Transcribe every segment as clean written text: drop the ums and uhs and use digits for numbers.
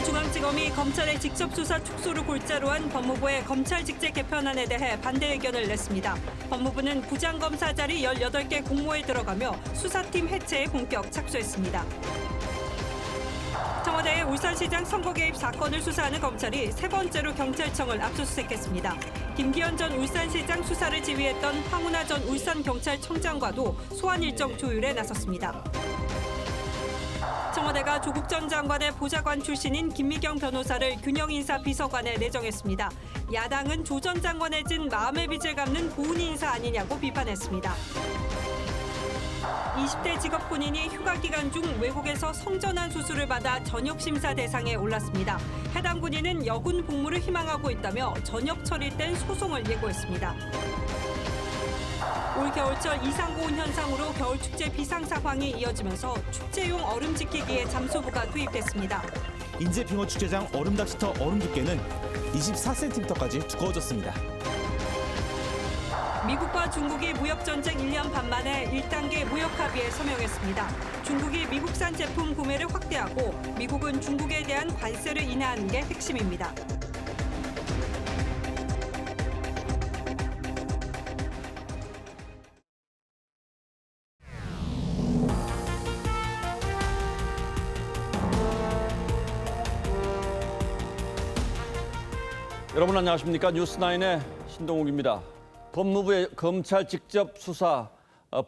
서울중앙지검이 검찰의 직접 수사 축소를 골자로 한 법무부의 검찰 직제 개편안에 대해 반대 의견을 냈습니다. 법무부는 부장검사 자리 18개 공모에 들어가며 수사팀 해체에 본격 착수했습니다. 청와대의 울산시장 선거 개입 사건을 수사하는 검찰이 세 번째로 경찰청을 압수수색했습니다. 김기현 전 울산시장 수사를 지휘했던 황운하 전 울산경찰청장과도 소환 일정 조율에 나섰습니다. 청와대가 조국 전 장관의 보좌관 출신인 김미경 변호사를 균형인사 비서관에 내정했습니다. 야당은 조 전 장관의 진 마음의 빚을 갚는 고운 인사 아니냐고 비판했습니다. 20대 직업 군인이 휴가 기간 중 외국에서 성전환 수술을 받아 전역 심사 대상에 올랐습니다. 해당 군인은 여군 복무를 희망하고 있다며 전역 처리된 소송을 예고했습니다. 올 겨울철 이상고온 현상으로 겨울축제 비상 상황이 이어지면서 축제용 얼음 지키기에 잠수부가 투입됐습니다. 인제빙어 축제장 얼음 낚시터 얼음 두께는 24cm까지 두꺼워졌습니다. 미국과 중국이 무역전쟁 1년 반 만에 1단계 무역 합의에 서명했습니다. 중국이 미국산 제품 구매를 확대하고 미국은 중국에 대한 관세를 인하하는 게 핵심입니다. 여러분 안녕하십니까? 뉴스9의 신동욱입니다. 법무부의 검찰 직접 수사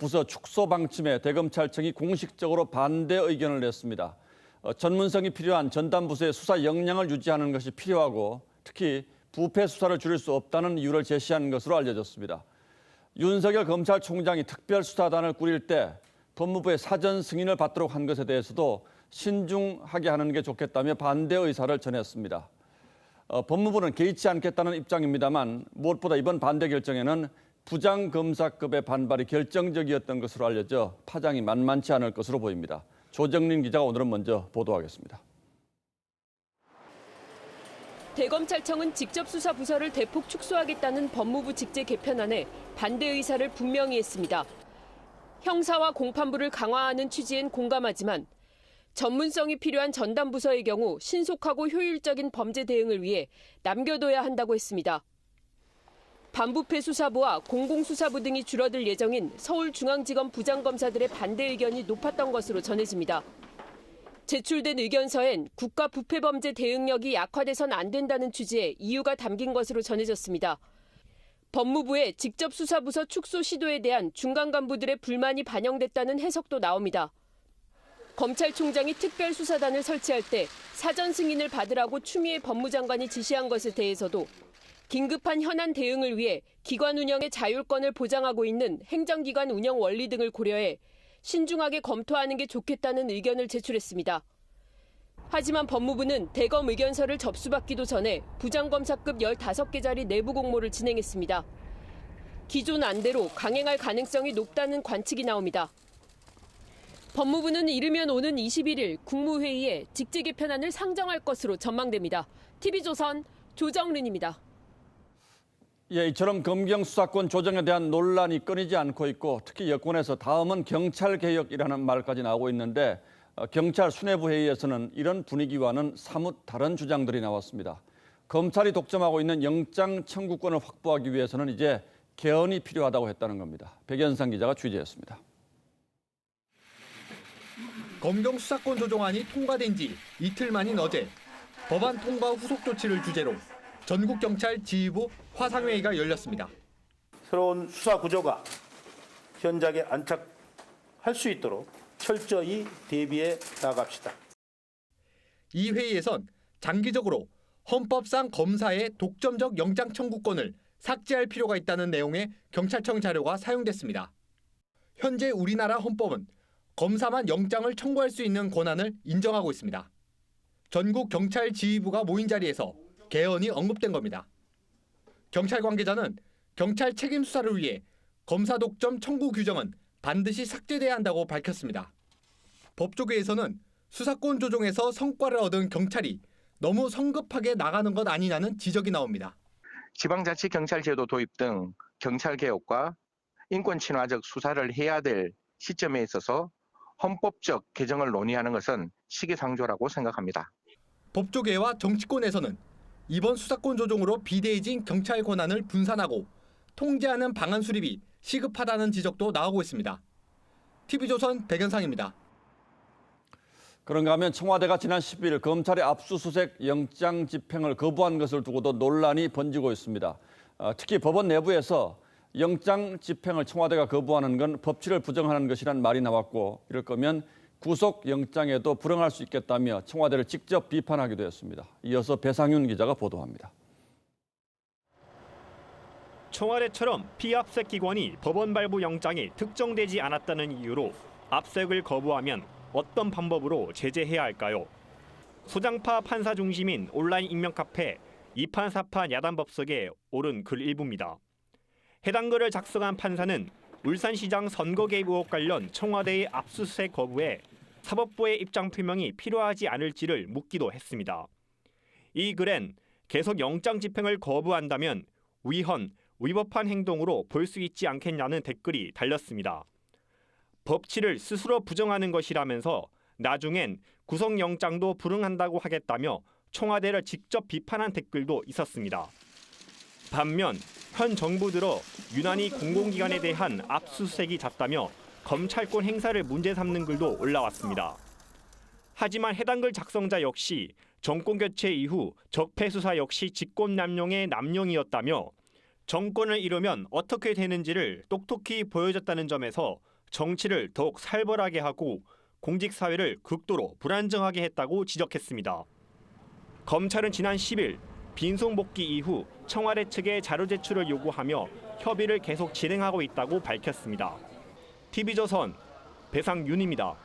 부서 축소 방침에 대검찰청이 공식적으로 반대 의견을 냈습니다. 전문성이 필요한 전담 부서의 수사 역량을 유지하는 것이 필요하고 특히 부패 수사를 줄일 수 없다는 이유를 제시한 것으로 알려졌습니다. 윤석열 검찰총장이 특별수사단을 꾸릴 때 법무부의 사전 승인을 받도록 한 것에 대해서도 신중하게 하는 게 좋겠다며 반대 의사를 전했습니다. 법무부는 개의치 않겠다는 입장입니다만 무엇보다 이번 반대 결정에는 부장검사급의 반발이 결정적이었던 것으로 알려져 파장이 만만치 않을 것으로 보입니다. 조정린 기자가 오늘은 먼저 보도하겠습니다. 대검찰청은 직접 수사 부서를 대폭 축소하겠다는 법무부 직제 개편안에 반대 의사를 분명히 했습니다. 형사와 공판부를 강화하는 취지엔 공감하지만 전문성이 필요한 전담 부서의 경우 신속하고 효율적인 범죄 대응을 위해 남겨둬야 한다고 했습니다. 반부패 수사부와 공공수사부 등이 줄어들 예정인 서울중앙지검 부장검사들의 반대 의견이 높았던 것으로 전해집니다. 제출된 의견서엔 국가 부패범죄 대응력이 약화돼선 안 된다는 취지의 이유가 담긴 것으로 전해졌습니다. 법무부의 직접 수사부서 축소 시도에 대한 중간 간부들의 불만이 반영됐다는 해석도 나옵니다. 검찰총장이 특별수사단을 설치할 때 사전 승인을 받으라고 추미애 법무장관이 지시한 것에 대해서도 긴급한 현안 대응을 위해 기관 운영의 자율권을 보장하고 있는 행정기관 운영 원리 등을 고려해 신중하게 검토하는 게 좋겠다는 의견을 제출했습니다. 하지만 법무부는 대검 의견서를 접수받기도 전에 부장검사급 15개 자리 내부 공모를 진행했습니다. 기존 안대로 강행할 가능성이 높다는 관측이 나옵니다. 법무부는 이르면 오는 21일 국무회의에 직제 개편안을 상정할 것으로 전망됩니다. TV조선 조정른입니다. 예, 이처럼 검경 수사권 조정에 대한 논란이 끊이지 않고 있고 특히 여권에서 다음은 경찰개혁이라는 말까지 나오고 있는데 경찰 수뇌부 회의에서는 이런 분위기와는 사뭇 다른 주장들이 나왔습니다. 검찰이 독점하고 있는 영장 청구권을 확보하기 위해서는 이제 개헌이 필요하다고 했다는 겁니다. 백연상 기자가 취재했습니다. 검경 수사권 조정안이 통과된 지 이틀 만인 어제 법안 통과 후속 조치를 주제로 전국 경찰 지휘부 화상회의가 열렸습니다. 새로운 수사 구조가 현장에 안착할 수 있도록 철저히 대비해 나갑시다. 이 회의에선 장기적으로 헌법상 검사의 독점적 영장 청구권을 삭제할 필요가 있다는 내용의 경찰청 자료가 사용됐습니다. 현재 우리나라 헌법은 검사만 영장을 청구할 수 있는 권한을 인정하고 있습니다. 전국 경찰 지휘부가 모인 자리에서 개헌이 언급된 겁니다. 경찰 관계자는 경찰 책임 수사를 위해 검사 독점 청구 규정은 반드시 삭제돼야 한다고 밝혔습니다. 법조계에서는 수사권 조정에서 성과를 얻은 경찰이 너무 성급하게 나가는 것 아니냐는 지적이 나옵니다. 지방자치경찰제도 도입 등 경찰개혁과 인권 친화적 수사를 해야 될 시점에 있어서 헌법적 개정을 논의하는 것은 시기상조라고 생각합니다. 법조계와 정치권에서는 이번 수사권 조정으로 비대해진 경찰 권한을 분산하고 통제하는 방안 수립이 시급하다는 지적도 나오고 있습니다. TV조선 백연상입니다. 그런가 하면 청와대가 지난 10일 검찰의 압수수색 영장 집행을 거부한 것을 두고도 논란이 번지고 있습니다. 특히 법원 내부에서 영장 집행을 청와대가 거부하는 건 법치를 부정하는 것이란 말이 나왔고, 이럴 거면 구속영장에도 불응할 수 있겠다며 청와대를 직접 비판하기도 했습니다. 이어서 배상윤 기자가 보도합니다. 청와대처럼 피압색 기관이 법원 발부 영장이 특정되지 않았다는 이유로 압색을 거부하면 어떤 방법으로 제재해야 할까요? 소장파 판사 중심인 온라인 익명 카페 이판사판 야단법석에 오른 글 일부입니다. 해당 글을 작성한 판사는 울산시장 선거 개입 의혹 관련 청와대의 압수수색 거부에 사법부의 입장 표명이 필요하지 않을지를 묻기도 했습니다. 이 글엔 계속 영장 집행을 거부한다면 위헌, 위법한 행동으로 볼 수 있지 않겠냐는 댓글이 달렸습니다. 법치를 스스로 부정하는 것이라면서 나중엔 구속영장도 불응한다고 하겠다며 청와대를 직접 비판한 댓글도 있었습니다. 반면 현 정부 들어 유난히 공공기관에 대한 압수수색이 잦다며 검찰권 행사를 문제 삼는 글도 올라왔습니다. 하지만 해당 글 작성자 역시 정권 교체 이후 적폐 수사 역시 직권남용의 남용이었다며 정권을 잃으면 어떻게 되는지를 똑똑히 보여줬다는 점에서 정치를 더욱 살벌하게 하고 공직사회를 극도로 불안정하게 했다고 지적했습니다. 검찰은 지난 10일 빈송복귀 이후 청와대 측에 자료 제출을 요구하며 협의를 계속 진행하고 있다고 밝혔습니다. TV조선 배상윤입니다.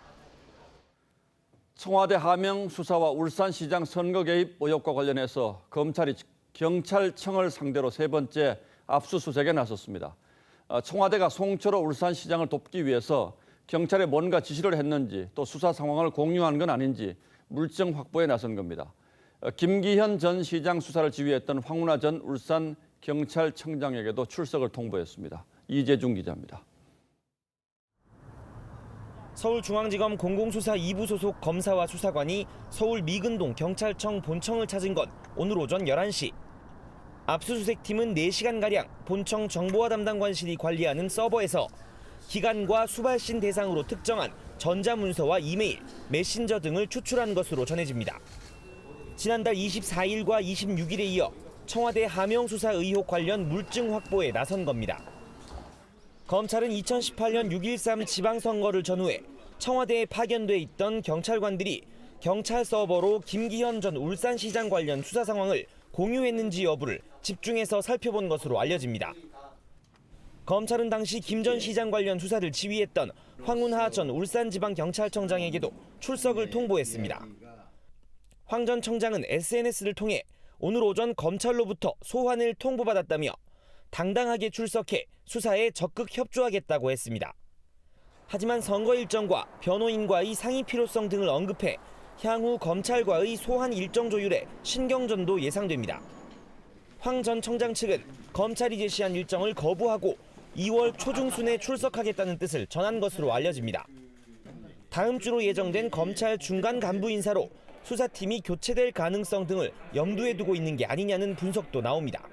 청와대 하명 수사와 울산시장 선거 개입 의혹과 관련해서 검찰이 경찰청을 상대로 세 번째 압수수색에 나섰습니다. 청와대가 송철호 울산시장을 돕기 위해서 경찰에 뭔가 지시를 했는지, 또 수사 상황을 공유한 건 아닌지 물증 확보에 나선 겁니다. 김기현 전 시장 수사를 지휘했던 황운하 전 울산경찰청장에게도 출석을 통보했습니다. 이재중 기자입니다. 서울중앙지검 공공수사 2부 소속 검사와 수사관이 서울 미근동 경찰청 본청을 찾은 건 오늘 오전 11시. 압수수색팀은 4시간가량 본청 정보화 담당관실이 관리하는 서버에서 기관과 수발신 대상으로 특정한 전자문서와 이메일, 메신저 등을 추출한 것으로 전해집니다. 지난달 24일과 26일에 이어 청와대 하명수사 의혹 관련 물증 확보에 나선 겁니다. 검찰은 2018년 6.13 지방선거를 전후해 청와대에 파견돼 있던 경찰관들이 경찰 서버로 김기현 전 울산시장 관련 수사 상황을 공유했는지 여부를 집중해서 살펴본 것으로 알려집니다. 검찰은 당시 김 전 시장 관련 수사를 지휘했던 황운하 전 울산지방경찰청장에게도 출석을 통보했습니다. 황 전 청장은 SNS를 통해 오늘 오전 검찰로부터 소환을 통보받았다며 당당하게 출석해 수사에 적극 협조하겠다고 했습니다. 하지만 선거 일정과 변호인과의 상의 필요성 등을 언급해 향후 검찰과의 소환 일정 조율에 신경전도 예상됩니다. 황 전 청장 측은 검찰이 제시한 일정을 거부하고 2월 초중순에 출석하겠다는 뜻을 전한 것으로 알려집니다. 다음 주로 예정된 검찰 중간 간부 인사로 수사팀이 교체될 가능성 등을 염두에 두고 있는 게 아니냐는 분석도 나옵니다.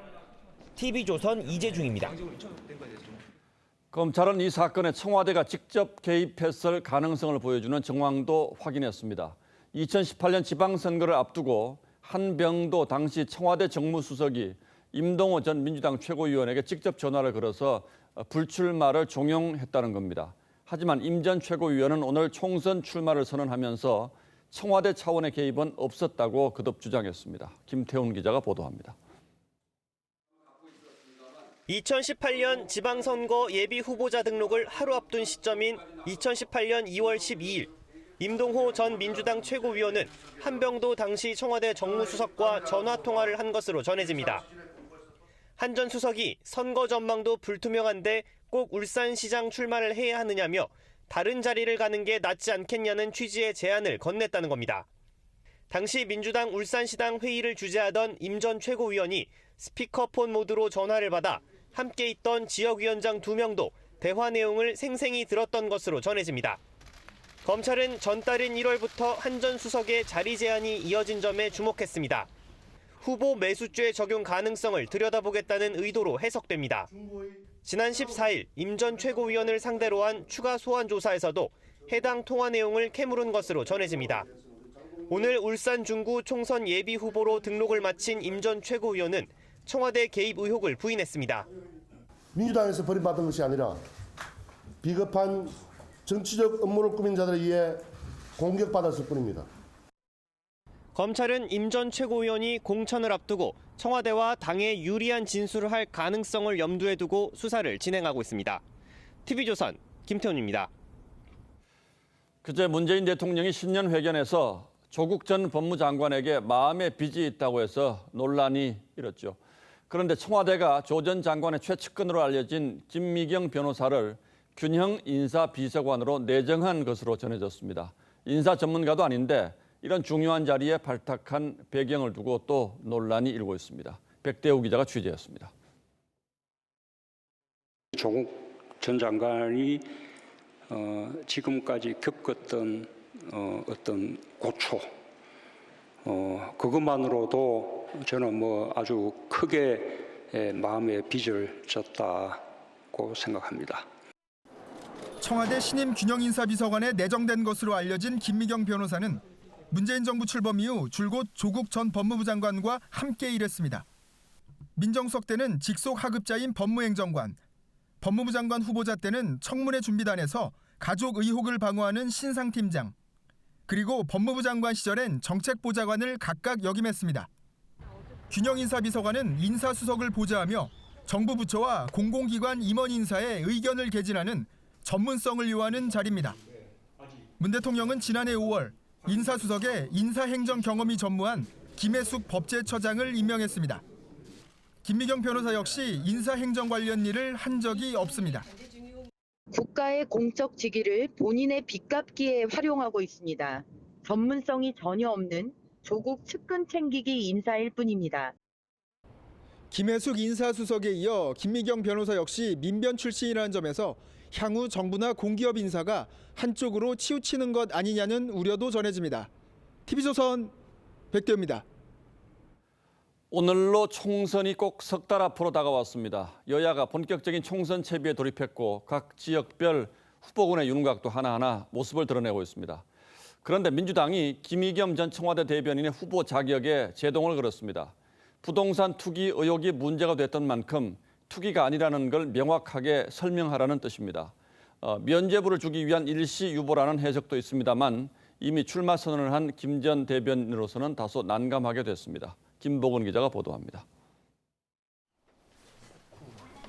TV조선 이재중입니다. 검찰은 이 사건에 청와대가 직접 개입했을 가능성을 보여주는 정황도 확인했습니다. 2018년 지방선거를 앞두고 한병도 당시 청와대 정무수석이 임동호 전 민주당 최고위원에게 직접 전화를 걸어서 불출마를 종용했다는 겁니다. 하지만 임 전 최고위원은 오늘 총선 출마를 선언하면서 청와대 차원의 개입은 없었다고 거듭 주장했습니다. 김태훈 기자가 보도합니다. 2018년 지방선거 예비 후보자 등록을 하루 앞둔 시점인 2018년 2월 12일 임동호 전 민주당 최고위원은 한병도 당시 청와대 정무수석과 전화통화를 한 것으로 전해집니다. 한 전 수석이 선거 전망도 불투명한데 꼭 울산시장 출마를 해야 하느냐며 다른 자리를 가는 게 낫지 않겠냐는 취지의 제안을 건넸다는 겁니다. 당시 민주당 울산시당 회의를 주재하던 임 전 최고위원이 스피커폰 모드로 전화를 받아 함께 있던 지역위원장 2명도 대화 내용을 생생히 들었던 것으로 전해집니다. 검찰은 전달인 1월부터 한 전 수석의 자리 제한이 이어진 점에 주목했습니다. 후보 매수죄 적용 가능성을 들여다보겠다는 의도로 해석됩니다. 지난 14일 임 전 최고위원을 상대로 한 추가 소환 조사에서도 해당 통화 내용을 캐물은 것으로 전해집니다. 오늘 울산 중구 총선 예비 후보로 등록을 마친 임 전 최고위원은 청와대 개입 의혹을 부인했습니다. 민주당에서 버림받은 것이 아니라 비겁한 정치적 음모를 꾸민 자들에 의해 공격받았을 뿐입니다. 검찰은 임 전 최고위원이 공천을 앞두고 청와대와 당에 유리한 진술을 할 가능성을 염두에 두고 수사를 진행하고 있습니다. TV조선 김태훈입니다. 그제 문재인 대통령이 신년 회견에서 조국 전 법무장관에게 마음의 빚이 있다고 해서 논란이 일었죠. 그런데 청와대가 조 전 장관의 최측근으로 알려진 김미경 변호사를 균형 인사비서관으로 내정한 것으로 전해졌습니다. 인사 전문가도 아닌데 이런 중요한 자리에 발탁한 배경을 두고 또 논란이 일고 있습니다. 백대우 기자가 취재했습니다. 조국 전 장관이 지금까지 겪었던 어떤 고초, 그것만으로도 저는 아주 크게 마음의 빚을 졌다고 생각합니다. 청와대 신임 균형인사비서관에 내정된 것으로 알려진 김미경 변호사는 문재인 정부 출범 이후 줄곧 조국 전 법무부 장관과 함께 일했습니다. 민정수석 때는 직속 하급자인 법무행정관, 법무부 장관 후보자 때는 청문회 준비단에서 가족 의혹을 방어하는 신상팀장, 그리고 법무부 장관 시절엔 정책보좌관을 각각 역임했습니다. 균형인사비서관은 인사수석을 보좌하며 정부 부처와 공공기관 임원 인사에 의견을 개진하는 전문성을 요하는 자리입니다. 문 대통령은 지난해 5월 인사수석에 인사행정 경험이 전무한 김혜숙 법제처장을 임명했습니다. 김미경 변호사 역시 인사행정 관련 일을 한 적이 없습니다. 국가의 공적 직위를 본인의 빚 갚기에 활용하고 있습니다. 전문성이 전혀 없는 조국 측근 챙기기 인사일 뿐입니다. 김혜숙 인사수석에 이어 김미경 변호사 역시 민변 출신이라는 점에서 향후 정부나 공기업 인사가 한쪽으로 치우치는 것 아니냐는 우려도 전해집니다. TV조선 백대우입니다. 오늘로 총선이 꼭 석 달 앞으로 다가왔습니다. 여야가 본격적인 총선 채비에 돌입했고 각 지역별 후보군의 윤곽도 하나하나 모습을 드러내고 있습니다. 그런데 민주당이 김의겸 전 청와대 대변인의 후보 자격에 제동을 걸었습니다. 부동산 투기 의혹이 문제가 됐던 만큼 투기가 아니라는 걸 명확하게 설명하라는 뜻입니다. 면죄부를 주기 위한 일시 유보라는 해석도 있습니다만 이미 출마 선언을 한 김 전 대변인으로서는 다소 난감하게 됐습니다. 김보근 기자가 보도합니다.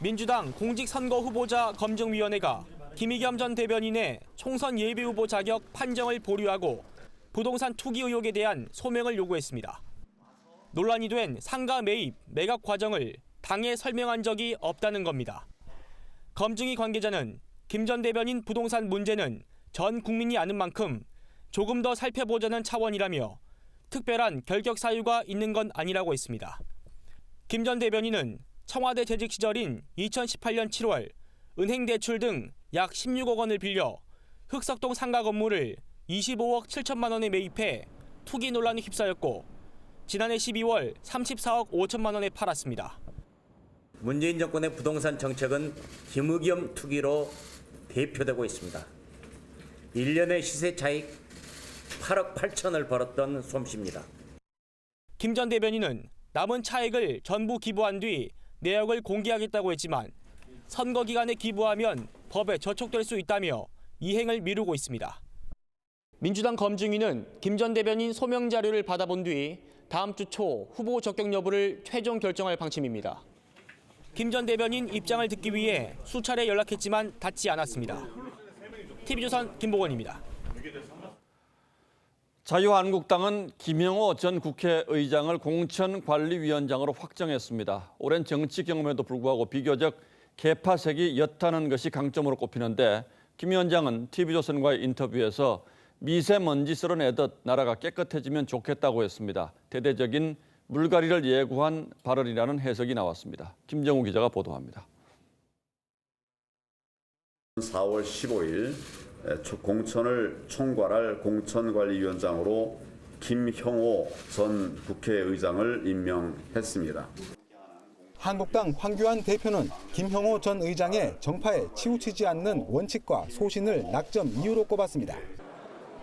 민주당 공직선거후보자 검증위원회가 김의겸 전 대변인의 총선 예비후보 자격 판정을 보류하고 부동산 투기 의혹에 대한 소명을 요구했습니다. 논란이 된 상가 매입, 매각 과정을 당에 설명한 적이 없다는 겁니다. 검증위 관계자는 김 전 대변인 부동산 문제는 전 국민이 아는 만큼 조금 더 살펴보자는 차원이라며 특별한 결격 사유가 있는 건 아니라고 했습니다. 김 전 대변인은 청와대 재직 시절인 2018년 7월 은행 대출 등 약 16억 원을 빌려 흑석동 상가 건물을 25억 7천만 원에 매입해 투기 논란에 휩싸였고 지난해 12월 34억 5천만 원에 팔았습니다. 문재인 정권의 부동산 정책은 김의겸 투기로 대표되고 있습니다. 1년의 시세 차익 8억 8천을 벌었던 솜씨입니다. 김 전 대변인은 남은 차익을 전부 기부한 뒤 내역을 공개하겠다고 했지만 선거 기간에 기부하면 법에 저촉될 수 있다며 이행을 미루고 있습니다. 민주당 검증위는 김 전 대변인 소명 자료를 받아본 뒤 다음 주 초 후보 적격 여부를 최종 결정할 방침입니다. 김 전 대변인 입장을 듣기 위해 수차례 연락했지만 닿지 않았습니다. TV조선 김보건입니다. 자유한국당은 김영호 전 국회의장을 공천관리위원장으로 확정했습니다. 오랜 정치 경험에도 불구하고 비교적 개파색이 옅다는 것이 강점으로 꼽히는데 김 위원장은 TV조선과의 인터뷰에서 미세먼지 쓸어내듯 나라가 깨끗해지면 좋겠다고 했습니다. 대대적인 물갈이를 예고한 발언이라는 해석이 나왔습니다. 김정우 기자가 보도합니다. 4월 15일 공천을 총괄할 공천관리위원장으로 김형호 전 국회의장을 임명했습니다. 한국당 황교안 대표는 김형호 전 의장의 정파에 치우치지 않는 원칙과 소신을 낙점 이유로 꼽았습니다.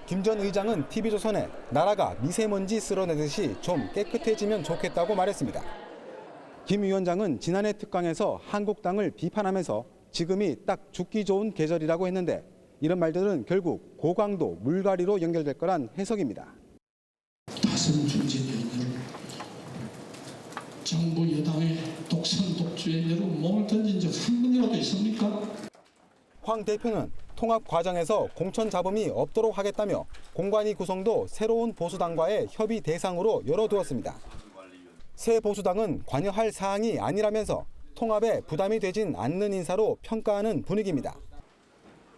김 전 의장은 TV조선에 나라가 미세먼지 쓸어내듯이 좀 깨끗해지면 좋겠다고 말했습니다. 김 위원장은 지난해 특강에서 한국당을 비판하면서 지금이 딱 죽기 좋은 계절이라고 했는데 이런 말들은 결국 고강도 물갈이로 연결될 거란 해석입니다. 다선 중진위원회를 정부 여당의 독선 독주에 여러분 몸을 던진 적 한 번이라도 있습니까? 황 대표는 통합 과정에서 공천 잡음이 없도록 하겠다며 공관위 구성도 새로운 보수당과의 협의 대상으로 열어두었습니다. 새 보수당은 관여할 사항이 아니라면서 통합에 부담이 되진 않는 인사로 평가하는 분위기입니다.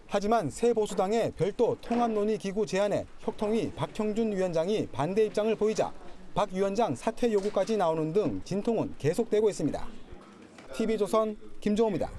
하지만 새 보수당의 별도 통합논의기구 제안에 혁통위 박형준 위원장이 반대 입장을 보이자 박 위원장 사퇴 요구까지 나오는 등 진통은 계속되고 있습니다. TV조선 김종호입니다.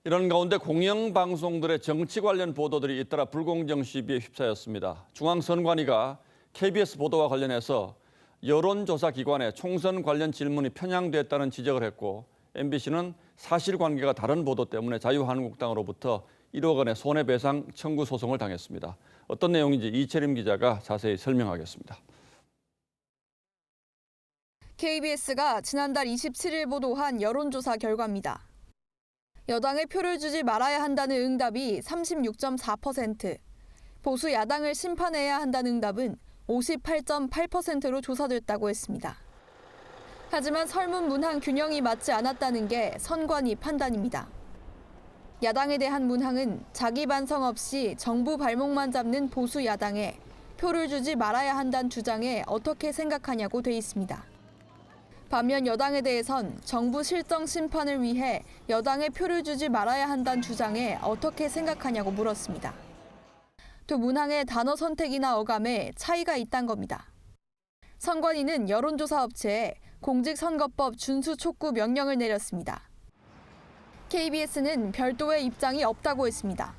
이런 가운데 공영방송들의 정치 관련 보도들이 잇따라 불공정 시비에 휩싸였습니다. 중앙선관위가 KBS 보도와 관련해서 여론조사 기관에 총선 관련 질문이 편향됐다는 지적을 했고 MBC는 사실관계가 다른 보도 때문에 자유한국당으로부터 1억 원의 손해배상 청구 소송을 당했습니다. 어떤 내용인지 이채림 기자가 자세히 설명하겠습니다. KBS가 지난달 27일 보도한 여론조사 결과입니다. 여당에 표를 주지 말아야 한다는 응답이 36.4%, 보수 야당을 심판해야 한다는 응답은 58.8%로 조사됐다고 했습니다. 하지만 설문 문항 균형이 맞지 않았다는 게 선관위 판단입니다. 야당에 대한 문항은 자기 반성 없이 정부 발목만 잡는 보수 야당에 표를 주지 말아야 한다는 주장에 어떻게 생각하냐고 돼 있습니다. 반면 여당에 대해선 정부 실정 심판을 위해 여당에 표를 주지 말아야 한다는 주장에 어떻게 생각하냐고 물었습니다. 두 문항의 단어 선택이나 어감에 차이가 있다는 겁니다. 선관위는 여론조사 업체에 공직선거법 준수 촉구 명령을 내렸습니다. KBS는 별도의 입장이 없다고 했습니다.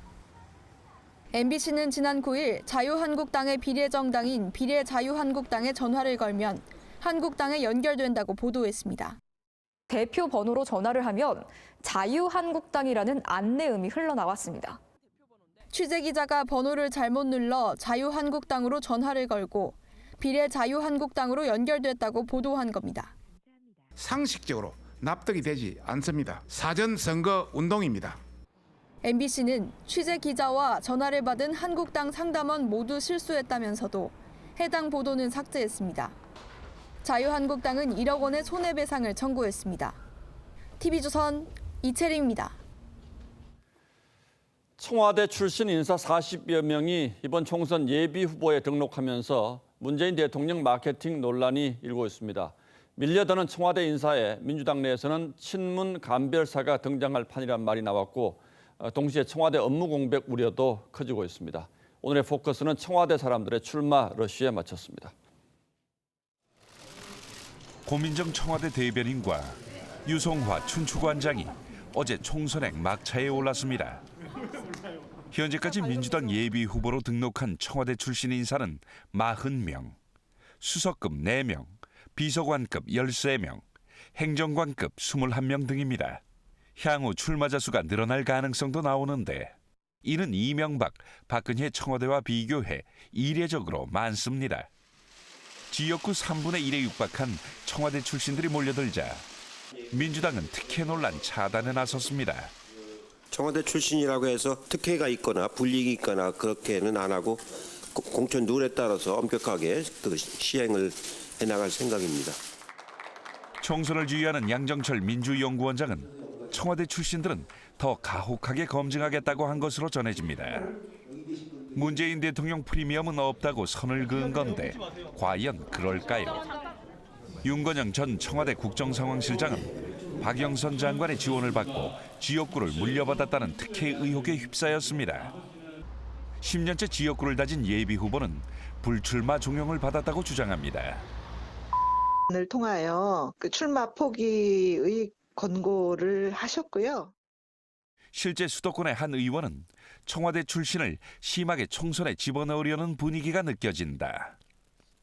MBC는 지난 9일 자유한국당의 비례정당인 비례자유한국당에 전화를 걸면 한국당에 연결된다고 보도했습니다. 대표 번호로 전화를 하면 자유한국당이라는 안내음이 흘러나왔습니다. 취재기자가 번호를 잘못 눌러 자유한국당으로 전화를 걸고 비례자유한국당으로 연결됐다고 보도한 겁니다. 상식적으로 납득이 되지 않습니다. 사전 선거 운동입니다. MBC는 취재기자와 전화를 받은 한국당 상담원 모두 실수했다면서도 해당 보도는 삭제했습니다. 자유한국당은 1억 원의 손해배상을 청구했습니다. TV조선 이채림입니다. 청와대 출신 인사 40여 명이 이번 총선 예비 후보에 등록하면서 문재인 대통령 마케팅 논란이 일고 있습니다. 밀려드는 청와대 인사에 민주당 내에서는 친문 감별사가 등장할 판이란 말이 나왔고 동시에 청와대 업무 공백 우려도 커지고 있습니다. 오늘의 포커스는 청와대 사람들의 출마 러쉬에 맞췄습니다. 고민정 청와대 대변인과 유성화 춘추관장이 어제 총선에 막차에 올랐습니다. 현재까지 민주당 예비 후보로 등록한 청와대 출신 인사는 40명, 수석급 4명, 비서관급 13명, 행정관급 21명 등입니다. 향후 출마자 수가 늘어날 가능성도 나오는데 이는 이명박, 박근혜 청와대와 비교해 이례적으로 많습니다. 지역구 3분의 1에 육박한 청와대 출신들이 몰려들자 민주당은 특혜 논란 차단에 나섰습니다. 청와대 출신이라고 해서 특혜가 있거나 불이익이 있거나 그렇게는 안 하고 공천 룰에 따라서 엄격하게 시행을 해나갈 생각입니다. 총선을 주의하는 양정철 민주연구원장은 청와대 출신들은 더 가혹하게 검증하겠다고 한 것으로 전해집니다. 문재인 대통령 프리미엄은 없다고 선을 그은 건데 과연 그럴까요? 윤건영 전 청와대 국정상황실장은 박영선 장관의 지원을 받고 지역구를 물려받았다는 특혜 의혹에 휩싸였습니다. 10년째 지역구를 다진 예비 후보는 불출마 종용을 받았다고 주장합니다. 을 통하여 그 출마 포기의 권고를 하셨고요. 실제 수도권의 한 의원은 청와대 출신을 심하게 총선에 집어넣으려는 분위기가 느껴진다.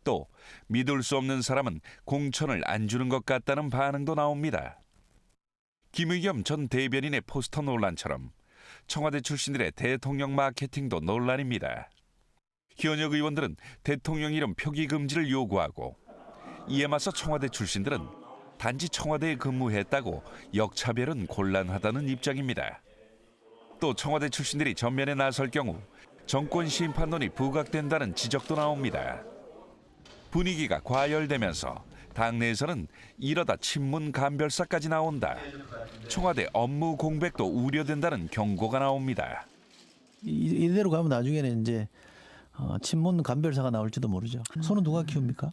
또 믿을 수 없는 사람은 공천을 안 주는 것 같다는 반응도 나옵니다. 김의겸 전 대변인의 포스터 논란처럼 청와대 출신들의 대통령 마케팅도 논란입니다. 현역 의원들은 대통령 이름 표기 금지를 요구하고 이에 맞서 청와대 출신들은 단지 청와대에 근무했다고 역차별은 곤란하다는 입장입니다. 또 청와대 출신들이 전면에 나설 경우 정권 심판론이 부각된다는 지적도 나옵니다. 분위기가 과열되면서 당내에서는 이러다 친문 간별사까지 나온다. 청와대 업무 공백도 우려된다는 경고가 나옵니다. 이대로 가면 나중에는 이제 친문 간별사가 나올지도 모르죠. 손은 누가 키웁니까?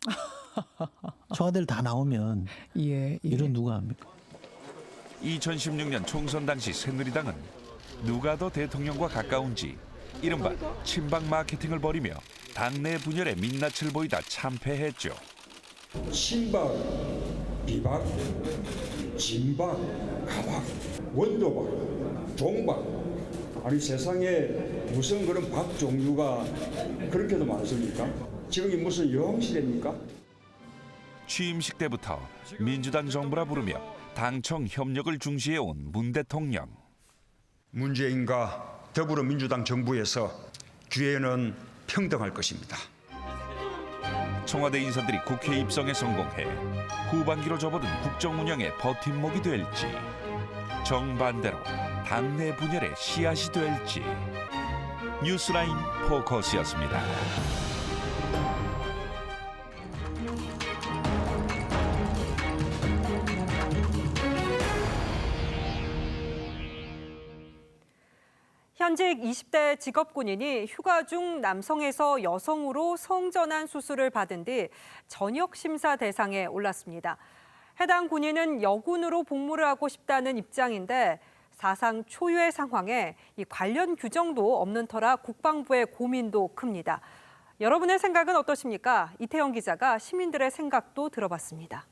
청와대를 다 나오면 일은 누가 합니까? 2016년 총선 당시 새누리당은 누가 더 대통령과 가까운지 이른바 친박 마케팅을 벌이며 당내 분열에 민낯을 보이다 참패했죠. 친박, 비박, 진박, 가박, 원조박, 종박. 아니 세상에 무슨 그런 박 종류가 그렇게도 많습니까? 지금 이 무슨 여왕시대입니까? 취임식 때부터 민주당 정부라 부르며 당청 협력을 중시해온 문 대통령. 문재인과 더불어민주당 정부에서 기회는 평등할 것입니다. 청와대 인사들이 국회 입성에 성공해 후반기로 접어든 국정 운영의 버팀목이 될지 정반대로 당내 분열의 씨앗이 될지 뉴스라인 포커스였습니다. 현직 20대 직업군인이 휴가 중 남성에서 여성으로 성전환 수술을 받은 뒤 전역 심사 대상에 올랐습니다. 해당 군인은 여군으로 복무를 하고 싶다는 입장인데 사상 초유의 상황에 이 관련 규정도 없는 터라 국방부의 고민도 큽니다. 여러분의 생각은 어떠십니까? 이태영 기자가 시민들의 생각도 들어봤습니다.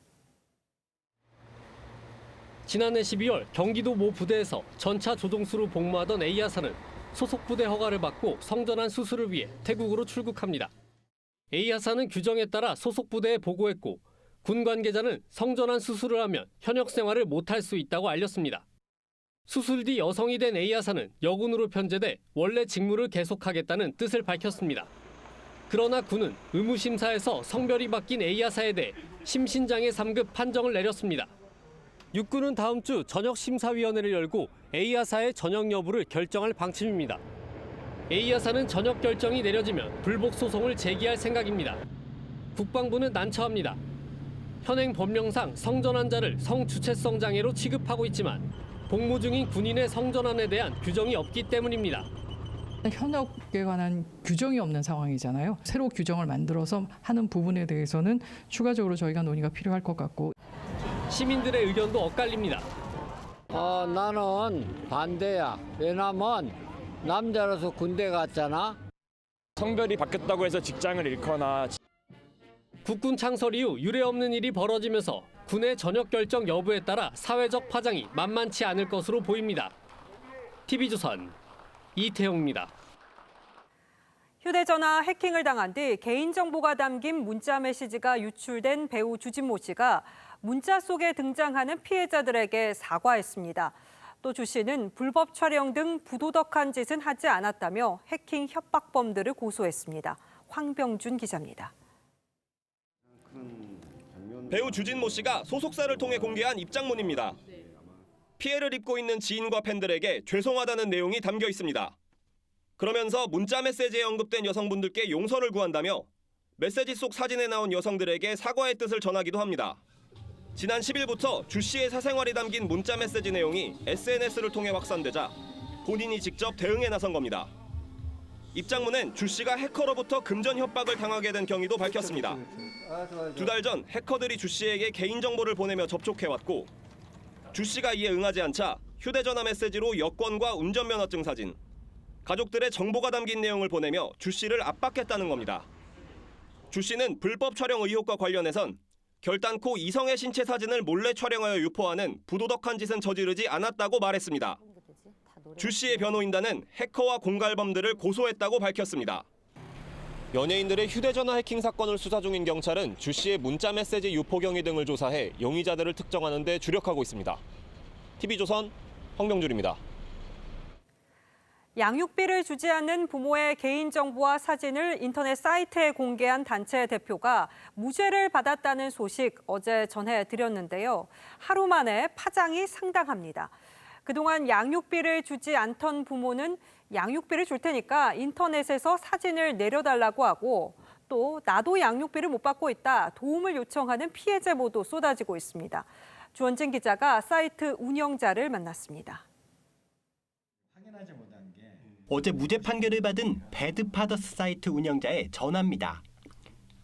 지난해 12월 경기도 모 부대에서 전차 조종수로 복무하던 A 하사는 소속 부대 허가를 받고 성전환 수술을 위해 태국으로 출국합니다. A 하사는 규정에 따라 소속 부대에 보고했고 군 관계자는 성전환 수술을 하면 현역 생활을 못할 수 있다고 알렸습니다. 수술 뒤 여성이 된 A 하사는 여군으로 편제돼 원래 직무를 계속하겠다는 뜻을 밝혔습니다. 그러나 군은 의무심사에서 성별이 바뀐 A 하사에 대해 심신장애 3급 판정을 내렸습니다. 육군은 다음 주 전역심사위원회를 열고 A 하사의 전역 여부를 결정할 방침입니다. A 하사는 전역 결정이 내려지면 불복 소송을 제기할 생각입니다. 국방부는 난처합니다. 현행 법령상 성전환자를 성주체성 장애로 취급하고 있지만 복무 중인 군인의 성전환에 대한 규정이 없기 때문입니다. 현역에 관한 규정이 없는 상황이잖아요. 새로 규정을 만들어서 하는 부분에 대해서는 추가적으로 저희가 논의가 필요할 것 같고. 시민들의 의견도 엇갈립니다. 나는 반대야. 왜냐면 남자라서 군대 갔잖아. 성별이 바뀌었다고 해서 직장을 잃거나. 국군 창설 이후 유례없는 일이 벌어지면서 군의 전역 결정 여부에 따라 사회적 파장이 만만치 않을 것으로 보입니다. TV조선 이태영입니다. 휴대전화 해킹을 당한 뒤 개인정보가 담긴 문자 메시지가 유출된 배우 주진모 씨가 문자 속에 등장하는 피해자들에게 사과했습니다. 또 주 씨는 불법 촬영 등 부도덕한 짓은 하지 않았다며 해킹 협박범들을 고소했습니다. 황병준 기자입니다. 배우 주진모 씨가 소속사를 통해 공개한 입장문입니다. 피해를 입고 있는 지인과 팬들에게 죄송하다는 내용이 담겨 있습니다. 그러면서 문자 메시지에 언급된 여성분들께 용서를 구한다며 메시지 속 사진에 나온 여성들에게 사과의 뜻을 전하기도 합니다. 지난 10일부터 주 씨의 사생활이 담긴 문자 메시지 내용이 SNS를 통해 확산되자 본인이 직접 대응에 나선 겁니다. 입장문엔 주 씨가 해커로부터 금전 협박을 당하게 된 경위도 밝혔습니다. 2달 전 해커들이 주 씨에게 개인정보를 보내며 접촉해왔고 주 씨가 이에 응하지 않자 휴대전화 메시지로 여권과 운전면허증 사진, 가족들의 정보가 담긴 내용을 보내며 주 씨를 압박했다는 겁니다. 주 씨는 불법 촬영 의혹과 관련해선 결단코 이성의 신체 사진을 몰래 촬영하여 유포하는 부도덕한 짓은 저지르지 않았다고 말했습니다. 주 씨의 변호인단은 해커와 공갈범들을 고소했다고 밝혔습니다. 연예인들의 휴대전화 해킹 사건을 수사 중인 경찰은 주 씨의 문자 메시지 유포 경위 등을 조사해 용의자들을 특정하는 데 주력하고 있습니다. TV조선 황병줄입니다. 양육비를 주지 않는 부모의 개인정보와 사진을 인터넷 사이트에 공개한 단체 대표가 무죄를 받았다는 소식 어제 전해드렸는데요. 하루 만에 파장이 상당합니다. 그동안 양육비를 주지 않던 부모는 양육비를 줄 테니까 인터넷에서 사진을 내려달라고 하고 또 나도 양육비를 못 받고 있다 도움을 요청하는 피해 제보도 쏟아지고 있습니다. 주원진 기자가 사이트 운영자를 만났습니다. 어제 무죄 판결을 받은 배드파더스 사이트 운영자의 전화입니다.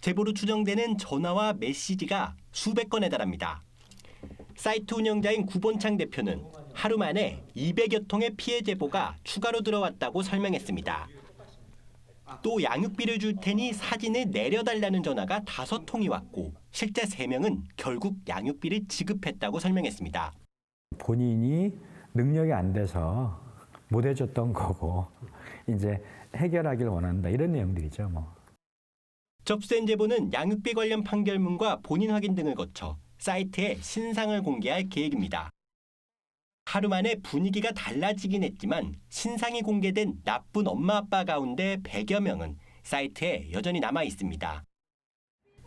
제보로 추정되는 전화와 메시지가 수백 건에 달합니다. 사이트 운영자인 구본창 대표는 하루 만에 200여 통의 피해 제보가 추가로 들어왔다고 설명했습니다. 또 양육비를 줄 테니 사진을 내려달라는 전화가 5통이 왔고 실제 3명은 결국 양육비를 지급했다고 설명했습니다. 본인이 능력이 안 돼서 못 해줬던 거고 이제 해결하길 원한다 이런 내용들이죠. 접수된 제보는 양육비 관련 판결문과 본인 확인 등을 거쳐 사이트에 신상을 공개할 계획입니다. 하루 만에 분위기가 달라지긴 했지만 신상이 공개된 나쁜 엄마 아빠 가운데 100여 명은 사이트에 여전히 남아 있습니다.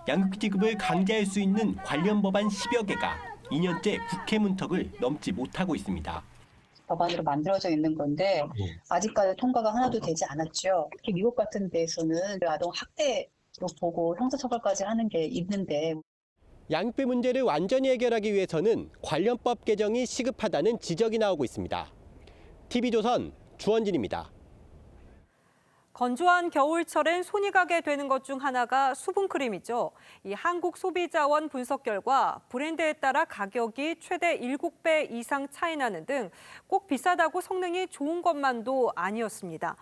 양육비 지급을 강제할 수 있는 관련 법안 10여 개가 2년째 국회 문턱을 넘지 못하고 있습니다. 법안으로 만들어져 있는 건데 아직까지 통과가 하나도 되지 않았죠. 특히 미국 같은 데에서는 아동 학대로 보고 형사처벌까지 하는 게 있는데 양육비 문제를 완전히 해결하기 위해서는 관련법 개정이 시급하다는 지적이 나오고 있습니다. TV조선 주원진입니다. 건조한 겨울철엔 손이 가게 되는 것 중 하나가 수분크림이죠. 이 한국소비자원 분석 결과 브랜드에 따라 가격이 최대 7배 이상 차이 나는 등 꼭 비싸다고 성능이 좋은 것만도 아니었습니다.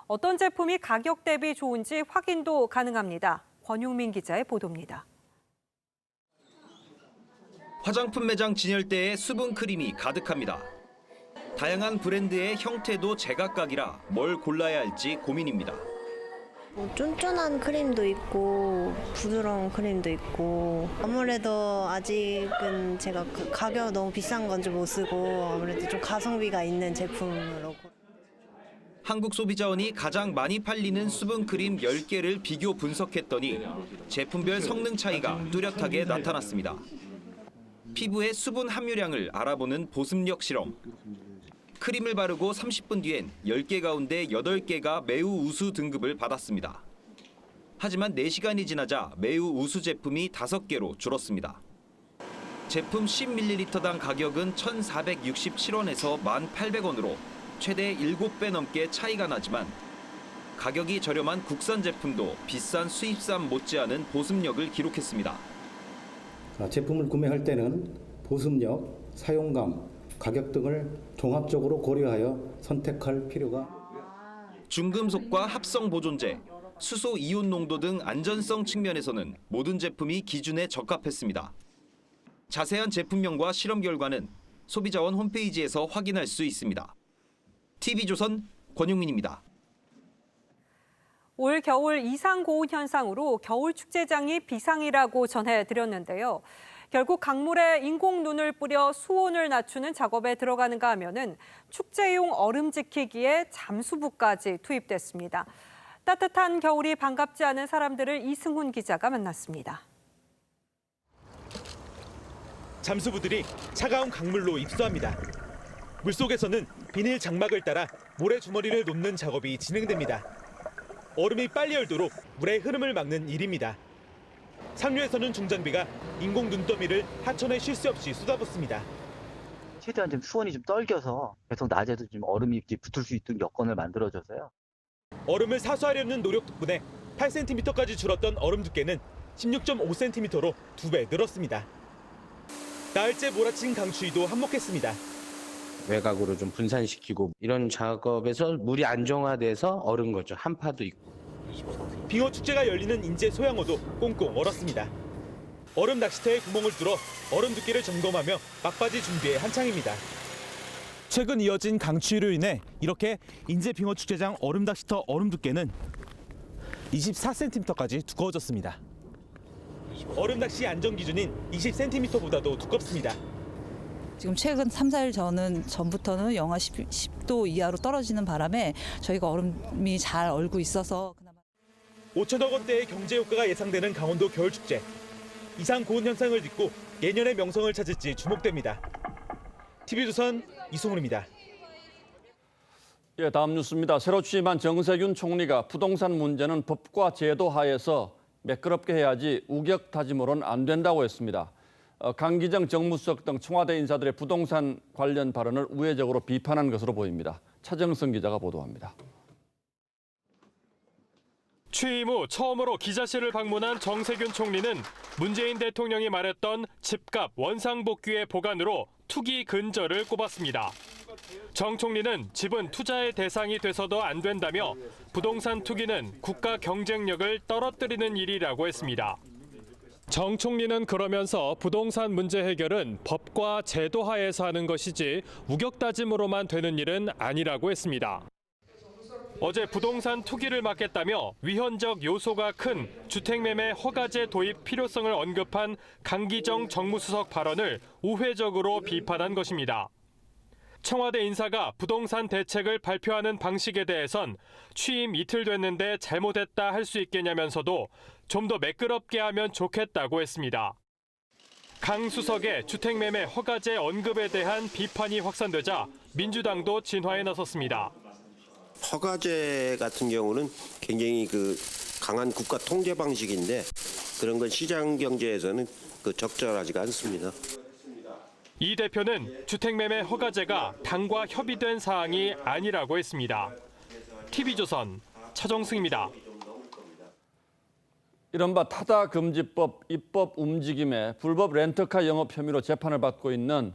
어떤 제품이 가격 대비 좋은지 확인도 가능합니다. 권용민 기자의 보도입니다. 화장품 매장 진열대에 수분크림이 가득합니다. 다양한 브랜드의 형태도 제각각이라 뭘 골라야 할지 고민입니다. 쫀쫀한 크림도 있고 부드러운 크림도 있고 아무래도 아직은 제가 가격 너무 비싼 건 좀 못 쓰고 아무래도 좀 가성비가 있는 제품으로. 한국소비자원이 가장 많이 팔리는 수분크림 10개를 비교 분석했더니 제품별 성능 차이가 뚜렷하게 나타났습니다. 피부의 수분 함유량을 알아보는 보습력 실험. 크림을 바르고 30분 뒤엔 10개 가운데 8개가 매우 우수 등급을 받았습니다. 하지만 4시간이 지나자 매우 우수 제품이 5개로 줄었습니다. 제품 10ml당 가격은 1,467원에서 1,800원으로 최대 7배 넘게 차이가 나지만 가격이 저렴한 국산 제품도 비싼 수입산 못지않은 보습력을 기록했습니다. 제품을 구매할 때는 보습력, 사용감, 가격 등을 종합적으로 고려하여 선택할 필요가. 중금속과 합성 보존제, 수소 이온 농도 등 안전성 측면에서는 모든 제품이 기준에 적합했습니다. 자세한 제품명과 실험 결과는 소비자원 홈페이지에서 확인할 수 있습니다. TV조선 권용민입니다. 올 겨울 이상 고온 현상으로 겨울 축제장이 비상이라고 전해드렸는데요. 결국 강물에 인공 눈을 뿌려 수온을 낮추는 작업에 들어가는가 하면은 축제용 얼음 지키기에 잠수부까지 투입됐습니다. 따뜻한 겨울이 반갑지 않은 사람들을 이승훈 기자가 만났습니다. 잠수부들이 차가운 강물로 입수합니다. 물속에서는 비닐 장막을 따라 모래 주머니를 놓는 작업이 진행됩니다. 얼음이 빨리 얼도록 물의 흐름을 막는 일입니다. 상류에서는 중장비가 인공 눈더미를 하천에 쉴 새 없이 쏟아붓습니다. 최대한 좀 수온이 좀 떨겨서 계속 낮에도 좀 얼음이 붙을 수 있도록 여건을 만들어줘서요. 얼음을 사수하려는 노력 덕분에 8cm까지 줄었던 얼음 두께는 16.5cm로 2배 늘었습니다. 나흘째 몰아친 강추위도 한몫했습니다. 외곽으로 좀 분산시키고 이런 작업에서 물이 안정화돼서 얼은 거죠. 한파도 있고. 빙어 축제가 열리는 인제 소양호도 꽁꽁 얼었습니다. 얼음 낚시터에 구멍을 뚫어 얼음 두께를 점검하며 막바지 준비에 한창입니다. 최근 이어진 강추위로 인해 이렇게 인제빙어축제장 얼음낚시터 얼음 두께는 24cm까지 두꺼워졌습니다. 얼음낚시 안전기준인 20cm보다도 두껍습니다. 지금 최근 3, 4일 전부터는 영하 10도 이하로 떨어지는 바람에 저희가 얼음이 잘 얼고 있어서 5천억 원대의 경제 효과가 예상되는 강원도 겨울축제. 이상 고온 현상을 딛고 예년의 명성을 찾을지 주목됩니다. TV조선 이승훈입니다. 예, 다음 뉴스입니다. 새로 취임한 정세균 총리가 부동산 문제는 법과 제도 하에서 매끄럽게 해야지 우격다짐으로는 안 된다고 했습니다. 강기정 정무수석 등 청와대 인사들의 부동산 관련 발언을 우회적으로 비판한 것으로 보입니다. 차정성 기자가 보도합니다. 취임 후 처음으로 기자실을 방문한 정세균 총리는 문재인 대통령이 말했던 집값 원상복귀의 보관으로 투기 근절을 꼽았습니다. 정 총리는 집은 투자의 대상이 돼서도 안 된다며 부동산 투기는 국가 경쟁력을 떨어뜨리는 일이라고 했습니다. 정 총리는 그러면서 부동산 문제 해결은 법과 제도 하에서 하는 것이지 우격다짐으로만 되는 일은 아니라고 했습니다. 어제 부동산 투기를 막겠다며 위헌적 요소가 큰 주택매매 허가제 도입 필요성을 언급한 강기정 정무수석 발언을 우회적으로 비판한 것입니다. 청와대 인사가 부동산 대책을 발표하는 방식에 대해선 취임 이틀 됐는데 잘못했다 할 수 있겠냐면서도 좀 더 매끄럽게 하면 좋겠다고 했습니다. 강 수석의 주택매매 허가제 언급에 대한 비판이 확산되자 민주당도 진화에 나섰습니다. 허가제 같은 경우는 굉장히 강한 국가 통제 방식인데 그런 건 시장 경제에서는 적절하지가 않습니다. 이 대표는 주택매매 허가제가 당과 협의된 사항이 아니라고 했습니다. TV조선 차정승입니다. 이른바 타다금지법 입법 움직임에 불법 렌터카 영업 혐의로 재판을 받고 있는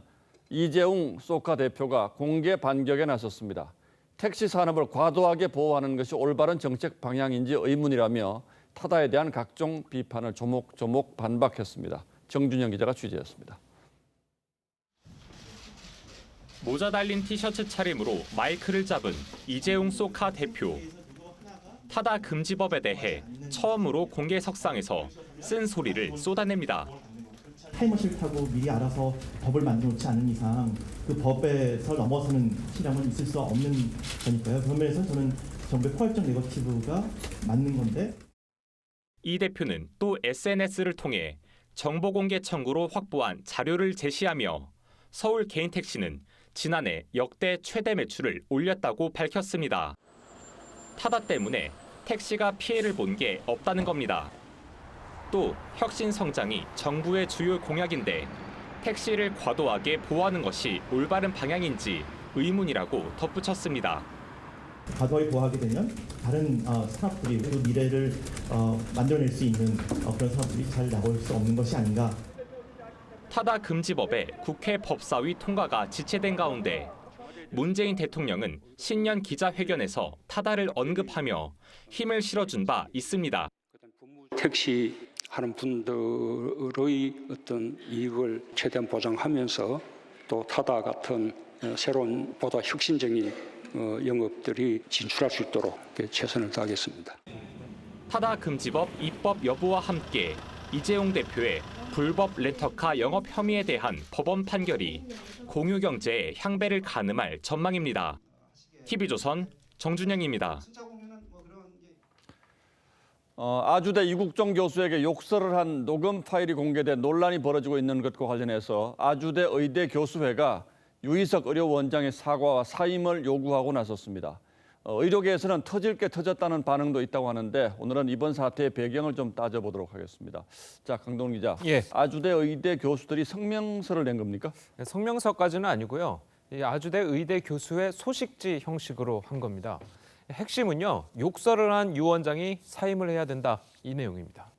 이재웅 쏘카 대표가 공개 반격에 나섰습니다. 택시 산업을 과도하게 보호하는 것이 올바른 정책 방향인지 의문이라며 타다에 대한 각종 비판을 조목조목 반박했습니다. 정준영 기자가 취재했습니다. 모자 달린 티셔츠 차림으로 마이크를 잡은 이재웅 쏘카 대표. 타다 금지법에 대해 처음으로 공개석상에서 쓴소리를 쏟아냅니다. 타임머신을 타고 미리 알아서 법을 만들어 놓지 않은 이상 그 법에서 넘어서는 실험은 있을 수 없는 거니까요. 그런 면에서 저는 정부의 포괄적 네거티브가 맞는 건데. 이 대표는 또 SNS를 통해 정보 공개 청구로 확보한 자료를 제시하며 서울 개인 택시는 지난해 역대 최대 매출을 올렸다고 밝혔습니다. 타다 때문에 택시가 피해를 본 게 없다는 겁니다. 또 혁신 성장이 정부의 주요 공약인데 택시를 과도하게 보호하는 것이 올바른 방향인지 의문이라고 덧붙였습니다. 과도하게 보호하게 되면 다른 산업들이 그 미래를 만들어낼 수 있는 그런 산업들이 잘 나올 수 없는 것이 아닌가. 타다 금지법의 국회 법사위 통과가 지체된 가운데 문재인 대통령은 신년 기자회견에서 타다를 언급하며 힘을 실어준 바 있습니다. 택시 하는 분들의 어떤 이익을 최대한 보장하면서 또 타다 같은 새로운 보다 혁신적인 영업들이 진출할 수 있도록 최선을 다하겠습니다. 타다 금지법 입법 여부와 함께 이재용 대표의 불법 렌터카 영업 혐의에 대한 법원 판결이 공유 경제에 향배를 가늠할 전망입니다. TV조선 정준영입니다. 아주대 이국종 교수에게 욕설을 한 녹음 파일이 공개돼 논란이 벌어지고 있는 것과 관련해서 아주대 의대 교수회가 유희석 의료원장의 사과와 사임을 요구하고 나섰습니다. 의료계에서는 터질 게 터졌다는 반응도 있다고 하는데 오늘은 이번 사태의 배경을 좀 따져보도록 하겠습니다. 자, 강동훈 기자. 예. 아주대 의대 교수들이 성명서를 낸 겁니까? 네, 성명서까지는 아니고요. 이 아주대 의대 교수의 소식지 형식으로 한 겁니다. 핵심은요, 욕설을 한 유 원장이 사임을 해야 된다, 이 내용입니다.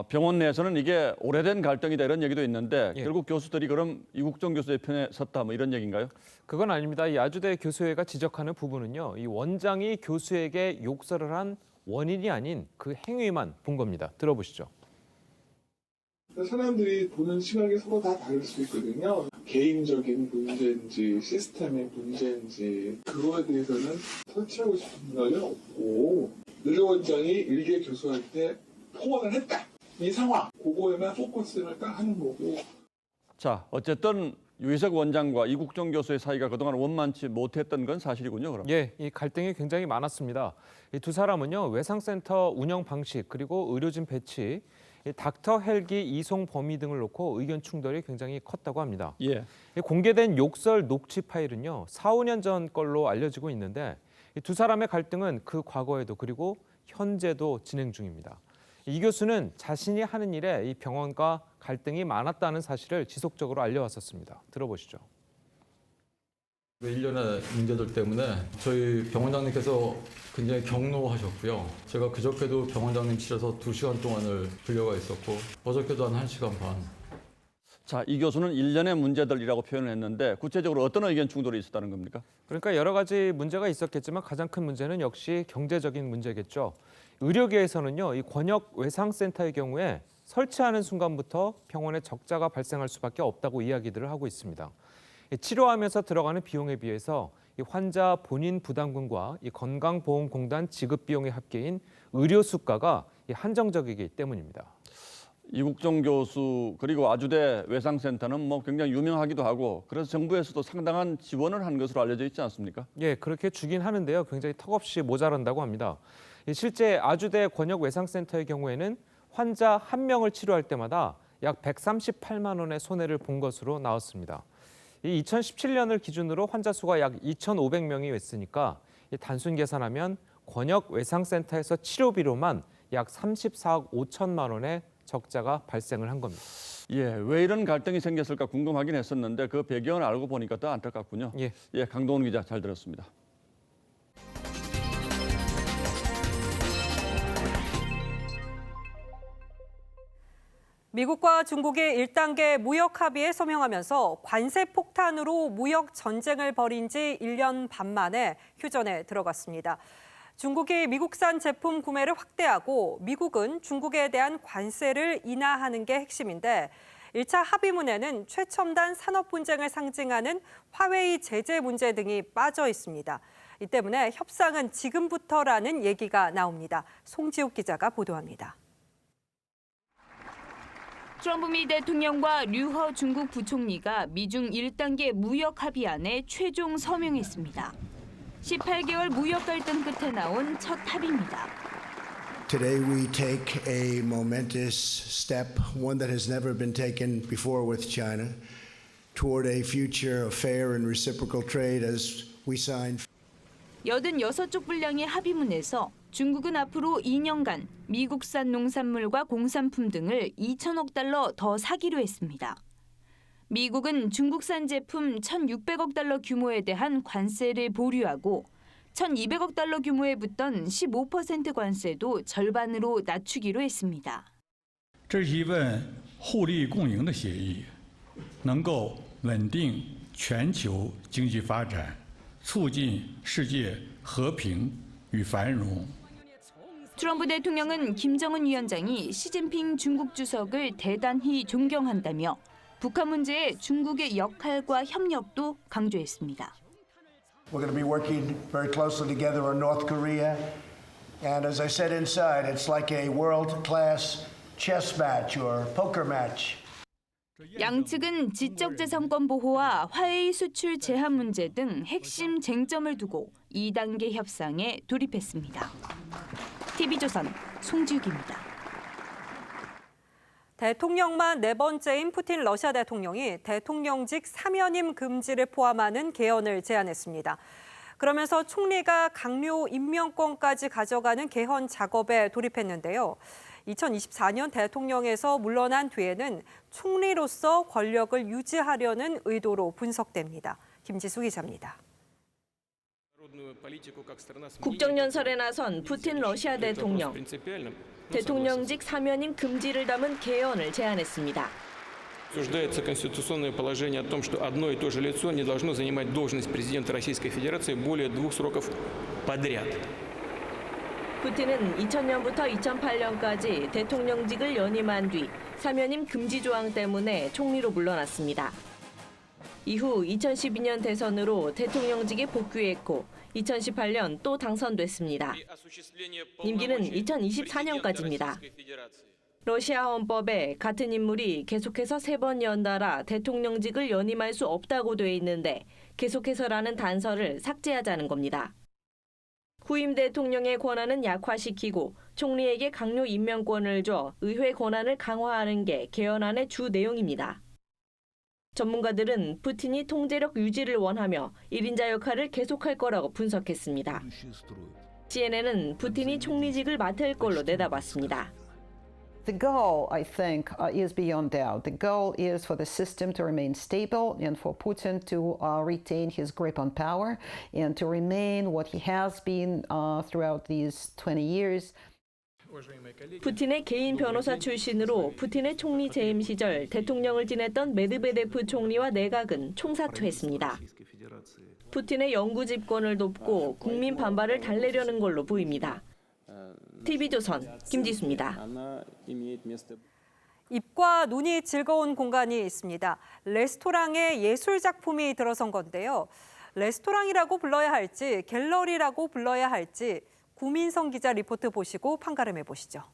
병원 내에서는 이게 오래된 갈등이다 이런 얘기도 있는데 예. 결국 교수들이 그럼 이국종 교수의 편에 섰다 뭐 이런 얘기인가요? 그건 아닙니다. 이 아주대 교수회가 지적하는 부분은요, 이 원장이 교수에게 욕설을 한 원인이 아닌 그 행위만 본 겁니다. 들어보시죠. 사람들이 보는 시각이 서로 다 다를 수 있거든요. 개인적인 문제인지 시스템의 문제인지 그거에 대해서는 터치하고 싶은 생각은 없고 의료원장이 일개 교수할 때 포원을 했다. 이 상황, 그거에만 포커스를 딱 하는 거고. 자, 어쨌든 유희석 원장과 이국종 교수의 사이가 그동안 원만치 못했던 건 사실이군요. 그럼. 예, 이 갈등이 굉장히 많았습니다. 이 두 사람은요, 외상센터 운영 방식 그리고 의료진 배치, 이 닥터 헬기 이송 범위 등을 놓고 의견 충돌이 굉장히 컸다고 합니다. 예. 이 공개된 욕설 녹취 파일은요, 4, 5년 전 걸로 알려지고 있는데 이 두 사람의 갈등은 그 과거에도 그리고 현재도 진행 중입니다. 이 교수는 자신이 하는 일에 이 병원과 갈등이 많았다는 사실을 지속적으로 알려왔었습니다. 들어보시죠. 일련의 문제들 때문에 저희 병원장님께서 굉장히 격노하셨고요. 제가 그저께도 병원장님 실에서 2시간 동안을 불려가 있었고 어저께도 한 1시간 반. 자, 이 교수는 일련의 문제들이라고 표현을 했는데 구체적으로 어떤 의견 충돌이 있었다는 겁니까? 그러니까 여러 가지 문제가 있었겠지만 가장 큰 문제는 역시 경제적인 문제겠죠. 의료계에서는요, 이 권역 외상센터의 경우에 설치하는 순간부터 병원에 적자가 발생할 수밖에 없다고 이야기들을 하고 있습니다. 치료하면서 들어가는 비용에 비해서 이 환자 본인 부담금과 이 건강보험공단 지급 비용의 합계인 의료 수가가 한정적이기 때문입니다. 이국종 교수 그리고 아주대 외상센터는 뭐 굉장히 유명하기도 하고 그래서 정부에서도 상당한 지원을 한 것으로 알려져 있지 않습니까? 예, 그렇게 주긴 하는데요. 굉장히 턱없이 모자란다고 합니다. 실제 아주대 권역 외상센터의 경우에는 환자 1명을 치료할 때마다 약 138만 원의 손해를 본 것으로 나왔습니다. 이 2017년을 기준으로 환자 수가 약 2,500명이 됐으니까 단순 계산하면 권역 외상센터에서 치료비로만 약 34억 5천만 원의 적자가 발생을 한 겁니다. 예, 왜 이런 갈등이 생겼을까 궁금하긴 했었는데 그 배경을 알고 보니까 더 안타깝군요. 예, 강동원 기자 잘 들었습니다. 미국과 중국이 1단계 무역 합의에 서명하면서 관세 폭탄으로 무역 전쟁을 벌인 지 1년 반 만에 휴전에 들어갔습니다. 중국이 미국산 제품 구매를 확대하고 미국은 중국에 대한 관세를 인하하는 게 핵심인데 1차 합의문에는 최첨단 산업 분쟁을 상징하는 화웨이 제재 문제 등이 빠져 있습니다. 이 때문에 협상은 지금부터라는 얘기가 나옵니다. 송지욱 기자가 보도합니다. 트럼프 미 대통령과 류허 중국 부총리가 미중 1단계 무역 합의안에 최종 서명했습니다. 18개월 무역 갈등 끝에 나온 첫 합의입니다. Today we take a momentous step, one that has never been taken before with China, toward a future of fair and reciprocal trade as we sign. 86쪽 분량의 합의문에서 중국은 앞으로 2년간 미국산 농산물과 공산품 등을 2천억 달러 더 사기로 했습니다. 미국은 중국산 제품 1,600억 달러 규모에 대한 관세를 보류하고 1,200억 달러 규모에 붙던 15% 관세도 절반으로 낮추기로 했습니다. 这是一份互利共赢的协议，能够稳定全球经济发展，促进世界和平与繁荣。 트럼프 대통령은 김정은 위원장이 시진핑 중국 주석을 대단히 존경한다며 북한 문제에 중국의 역할과 협력도 강조했습니다. We're going to be working very closely together on North Korea. And as I said inside, it's like a world-class chess match or poker match. 양측은 지적재산권 보호와 화웨이 수출 제한 문제 등 핵심 쟁점을 두고 2단계 협상에 돌입했습니다. TV조선 송지욱입니다. 대통령만 네 번째인 푸틴 러시아 대통령이 대통령직 사면임 금지를 포함하는 개헌을 제안했습니다. 그러면서 총리가 강요 임명권까지 가져가는 개헌 작업에 돌입했는데요. 2024년 대통령에서 물러난 뒤에는 총리로서 권력을 유지하려는 의도로 분석됩니다. 김지수 기자입니다. 국정연설에 나선 푸틴 러시아 대통령. 대통령직 사면임 금지를 담은 개헌을 제안했습니다. Обсуждается конституционное положение о том, что одно и то же лицо не должно занимать должность президента Российской Федерации более 2 сроков подряд. 푸틴은 2000년부터 2008년까지 대통령직을 연임한 뒤 사면임 금지 조항 때문에 총리로 물러났습니다. 이후 2012년 대선으로 대통령직에 복귀했고 2018년 또 당선됐습니다. 임기는 2024년까지입니다. 러시아 헌법에 같은 인물이 계속해서 3번 연달아 대통령직을 연임할 수 없다고 돼 있는데 계속해서라는 단서를 삭제하자는 겁니다. 후임 대통령의 권한은 약화시키고 총리에게 강요 임명권을 줘 의회 권한을 강화하는 게 개헌안의 주 내용입니다. 전문가들은 푸틴이 통제력 유지를 원하며 1인자 역할을 계속할 거라고 분석했습니다. CNN은 푸틴이 총리직을 맡을 걸로 내다봤습니다. The goal, I think, is beyond doubt. The goal is for the system to remain stable and for Putin to retain his grip on power and to remain what he has been throughout these 20 years. 푸틴의 개인 변호사 출신으로 푸틴의 총리 재임 시절 대통령을 지냈던 메드베데프 총리와 내각은 총사퇴했습니다. 푸틴의 영구 집권을 돕고 국민 반발을 달래려는 걸로 보입니다. TV조선 김지수입니다. 입과 눈이 즐거운 공간이 있습니다. 레스토랑에 예술 작품이 들어선 건데요. 레스토랑이라고 불러야 할지 갤러리라고 불러야 할지 구민성 기자 리포트 보시고 판가름해 보시죠.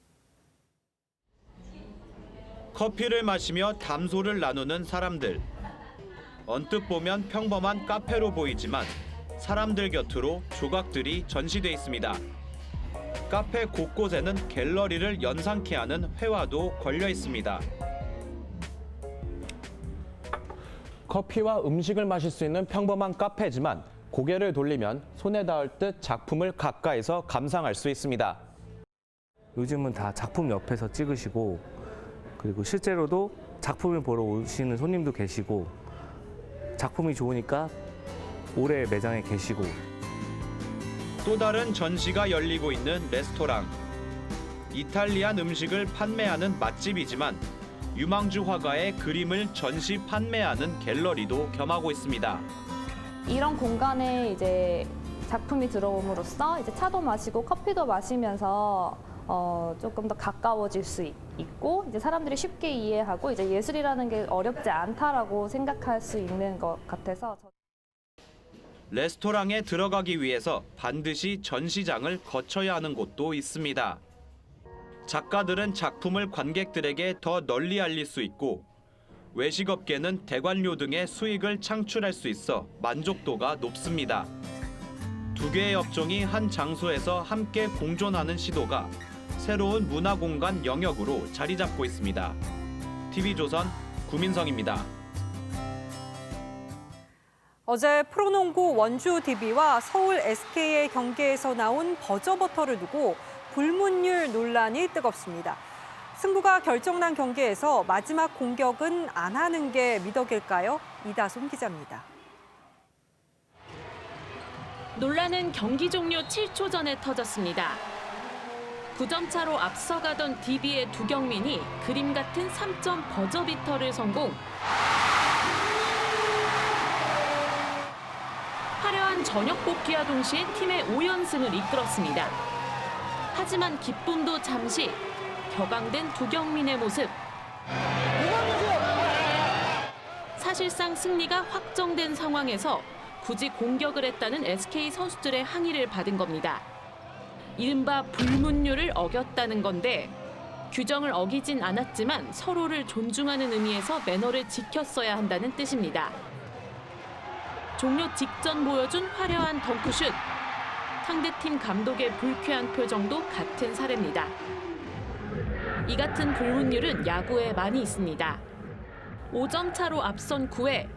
커피를 마시며 담소를 나누는 사람들. 언뜻 보면 평범한 카페로 보이지만 사람들 곁으로 조각들이 전시돼 있습니다. 카페 곳곳에는 갤러리를 연상케 하는 회화도 걸려 있습니다. 커피와 음식을 마실 수 있는 평범한 카페지만 고개를 돌리면 손에 닿을 듯 작품을 가까이서 감상할 수 있습니다. 요즘은 다 작품 옆에서 찍으시고 그리고 실제로도 작품을 보러 오시는 손님도 계시고 작품이 좋으니까 오래 매장에 계시고 또 다른 전시가 열리고 있는 레스토랑. 이탈리안 음식을 판매하는 맛집이지만 유망주 화가의 그림을 전시 판매하는 갤러리도 겸하고 있습니다. 이런 공간에 이제 작품이 들어옴으로써 이제 차도 마시고 커피도 마시면서 조금 더 가까워질 수 있고 이제 사람들이 쉽게 이해하고 이제 예술이라는 게 어렵지 않다라고 생각할 수 있는 것 같아서. 레스토랑에 들어가기 위해서 반드시 전시장을 거쳐야 하는 곳도 있습니다. 작가들은 작품을 관객들에게 더 널리 알릴 수 있고 외식업계는 대관료 등의 수익을 창출할 수 있어 만족도가 높습니다. 두 개의 업종이 한 장소에서 함께 공존하는 시도가 새로운 문화공간 영역으로 자리 잡고 있습니다. TV조선 구민성입니다. 어제 프로농구 원주 DB와 서울 SK의 경기에서 나온 버저버터를 두고 불문율 논란이 뜨겁습니다. 승부가 결정난 경기에서 마지막 공격은 안 하는 게 미덕일까요? 이다솜 기자입니다. 논란은 경기 종료 7초 전에 터졌습니다. 9점 차로 앞서가던 DB의 두경민이 그림 같은 3점 버저비터를 성공. 화려한 저녁 복귀와 동시에 팀의 5연승을 이끌었습니다. 하지만 기쁨도 잠시 격앙된 두경민의 모습. 사실상 승리가 확정된 상황에서 굳이 공격을 했다는 SK 선수들의 항의를 받은 겁니다. 이른바 불문율을 어겼다는 건데 규정을 어기진 않았지만 서로를 존중하는 의미에서 매너를 지켰어야 한다는 뜻입니다. 종료 직전 보여준 화려한 덩크슛. 상대팀 감독의 불쾌한 표정도 같은 사례입니다. 이 같은 불문율은 야구에 많이 있습니다. 5점 차로 앞선 9회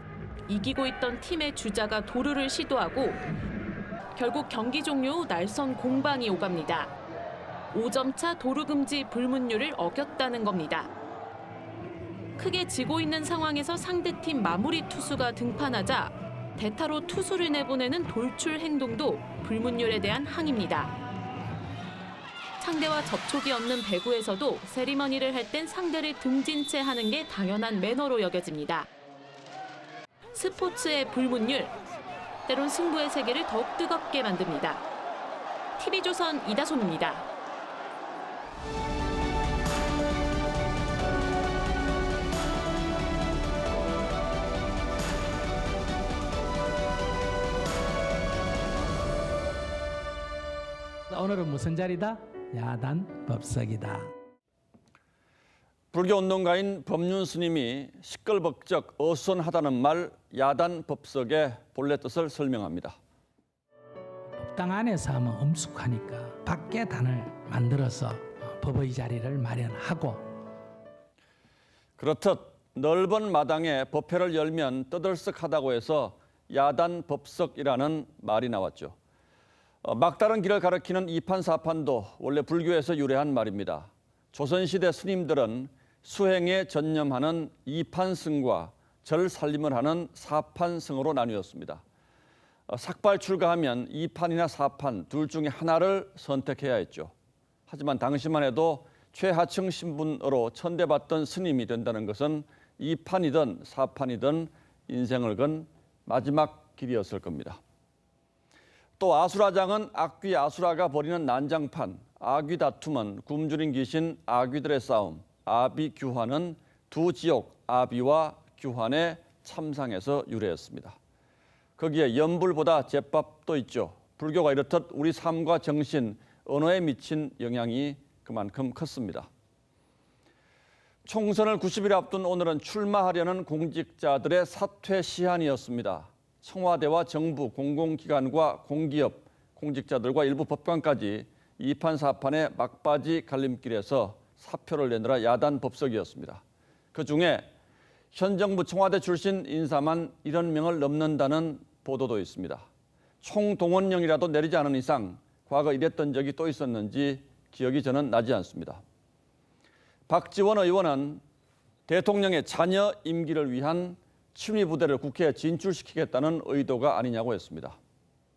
이기고 있던 팀의 주자가 도루를 시도하고 결국 경기 종료 후 날선 공방이 오갑니다. 5점 차 도루 금지 불문율을 어겼다는 겁니다. 크게 지고 있는 상황에서 상대팀 마무리 투수가 등판하자 대타로 투수를 내보내는 돌출 행동도 불문율에 대한 항의입니다. 상대와 접촉이 없는 배구에서도 세리머니를 할 땐 상대를 등진 채 하는 게 당연한 매너로 여겨집니다. 스포츠의 불문율, 때론 승부의 세계를 더욱 뜨겁게 만듭니다. TV조선 이다솜입니다. 오늘은 무슨 자리다? 야단 법석이다. 불교 운동가인 법륜 스님이 시끌벅적 어수선하다는 말 야단 법석의 본래 뜻을 설명합니다. 법당 안에서 하면 엄숙하니까 밖에 단을 만들어서 법의 자리를 마련하고 그렇듯 넓은 마당에 법회를 열면 떠들썩하다고 해서 야단 법석이라는 말이 나왔죠. 막다른 길을 가리키는 이판사판도 원래 불교에서 유래한 말입니다. 조선시대 스님들은 수행에 전념하는 이판승과 절살림을 하는 사판승으로 나뉘었습니다. 삭발 출가하면 이판이나 사판 둘 중에 하나를 선택해야 했죠. 하지만 당시만 해도 최하층 신분으로 천대받던 스님이 된다는 것은 이판이든 사판이든 인생을 건 마지막 길이었을 겁니다. 또 아수라장은 악귀 아수라가 벌이는 난장판, 아귀 다툼은 굶주린 귀신 아귀들의 싸움, 아비규환은 두 지옥 아비와 규환의 참상에서 유래했습니다. 거기에 연불보다 제밥도 있죠. 불교가 이렇듯 우리 삶과 정신, 언어에 미친 영향이 그만큼 컸습니다. 총선을 90일 앞둔 오늘은 출마하려는 공직자들의 사퇴 시한이었습니다. 청와대와 정부, 공공기관과 공기업, 공직자들과 일부 법관까지 이판사판의 막바지 갈림길에서 사표를 내느라 야단 법석이었습니다. 그중에 현 정부 청와대 출신 인사만 1원 명을 넘는다는 보도도 있습니다. 총동원령이라도 내리지 않은 이상 과거 이랬던 적이 또 있었는지 기억이 저는 나지 않습니다. 박지원 의원은 대통령의 자녀 임기를 위한 친위부대를 국회에 진출시키겠다는 의도가 아니냐고 했습니다.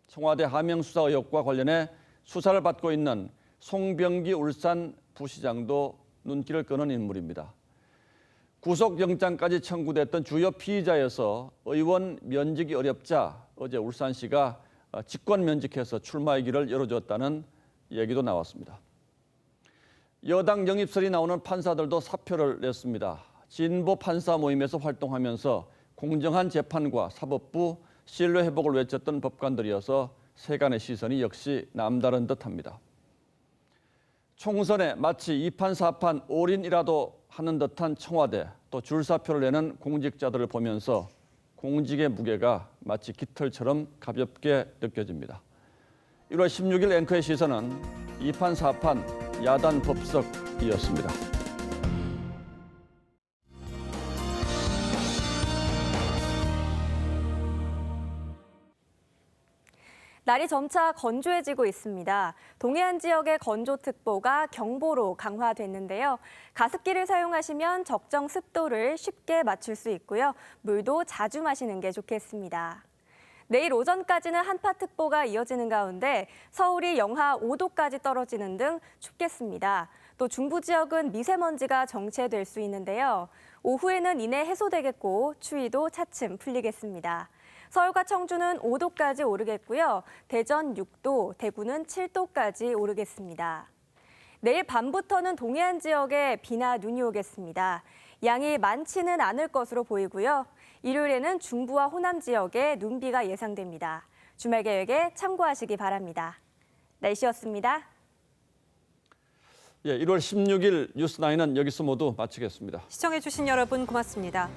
청와대 하명수사 의혹과 관련해 수사를 받고 있는 송병기 울산 부시장도 눈길을 끄는 인물입니다. 구속영장까지 청구됐던 주요 피의자여서 의원 면직이 어렵자 어제 울산시가 직권 면직해서 출마의 길을 열어줬다는 얘기도 나왔습니다. 여당 영입설이 나오는 판사들도 사표를 냈습니다. 진보 판사 모임에서 활동하면서 공정한 재판과 사법부 신뢰 회복을 외쳤던 법관들이어서 세간의 시선이 역시 남다른 듯합니다. 총선에 마치 이판사판 올인이라도 하는 듯한 청와대, 또 줄사표를 내는 공직자들을 보면서 공직의 무게가 마치 깃털처럼 가볍게 느껴집니다. 1월 16일 앵커의 시선은 이판사판 야단 법석이었습니다. 날이 점차 건조해지고 있습니다. 동해안 지역의 건조특보가 경보로 강화됐는데요. 가습기를 사용하시면 적정 습도를 쉽게 맞출 수 있고요. 물도 자주 마시는 게 좋겠습니다. 내일 오전까지는 한파특보가 이어지는 가운데 서울이 영하 5도까지 떨어지는 등 춥겠습니다. 또 중부 지역은 미세먼지가 정체될 수 있는데요. 오후에는 이내 해소되겠고 추위도 차츰 풀리겠습니다. 서울과 청주는 5도까지 오르겠고요. 대전 6도, 대구는 7도까지 오르겠습니다. 내일 밤부터는 동해안 지역에 비나 눈이 오겠습니다. 양이 많지는 않을 것으로 보이고요. 일요일에는 중부와 호남 지역에 눈비가 예상됩니다. 주말 계획에 참고하시기 바랍니다. 날씨였습니다. 1월 16일 뉴스9은 여기서 모두 마치겠습니다. 시청해주신 여러분 고맙습니다.